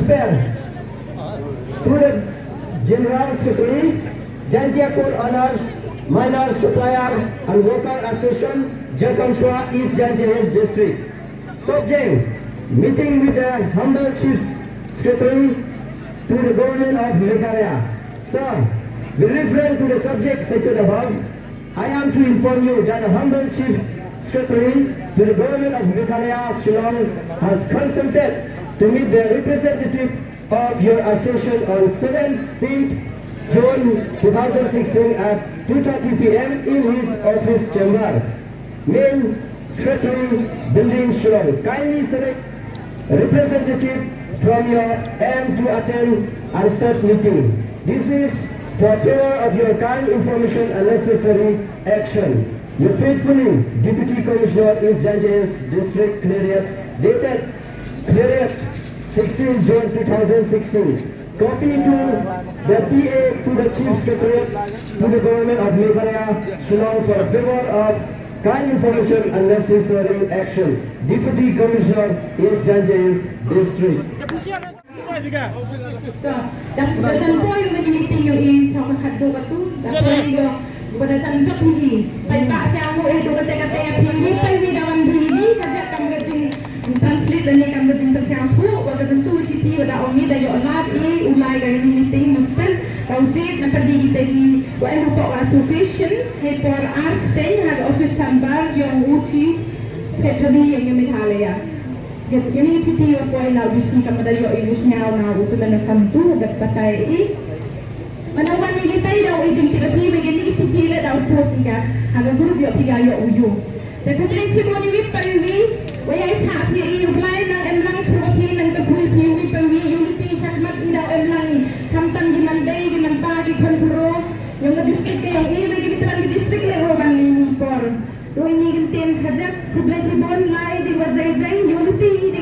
transfer to the General Secretary, Jaintia Court Honors, Minor Supplier and Worker Association, Jakamswa, East Jaintia Hills District. Subject, meeting with the humble Chief Secretary to the government of Meghalaya. Sir, with reference to the subject stated above, I am to inform you that the humble Chief Secretary to the government of Meghalaya, Shillong, has consented to meet the representative of your association on 17th June 2016 at 2:30 p.m. in his office chamber, Main Secretary Building, Shillong. Kindly select a representative from your end to attend and said meeting. This is for favor of your kind information and necessary action. You faithfully, Deputy Commissioner, East Jaintia Hills District, Cleariat, dated Cleariat 16 June 2016. Copy to the PA to the Chief Secretary to the Government of Meghalaya, Shillong, for favor of kind information and necessary action. Deputy Commissioner, East Jaintia Hills District. Dan po yung meeting yung sa makadto katu dapat yung pada tanjok hindi pai pak siya mo itu kata-kata yang pili pai di dalam bili kerja kamu gating translate dan kamu gating tersiampu waktu tentu siti pada oni dan yo lat I ulai dari meeting mustan kau cek nak pergi kita di WM Pok Association he for art stay had office sambar yang uci secretary yang Meghalaya. Jadi siti yung po ay naubis ng kamadayo ilus niya na uto na nasamtu at patay manawan nilitay daw ay yung tiratiba gani siti daw po siya hanggang grup yung pigayo uyo nagkataling si mo niwip paliwi waya itap niya iublay ng emlang suwapi ng kapulit niwip paliwi yung liting sakmat daw emlang kamtang gimanday gimanpagi kontro yung na-district yung iwi gimitan di-district lang roban ni por Roy ni gantin hajat problema si bon lai di wajay yung liting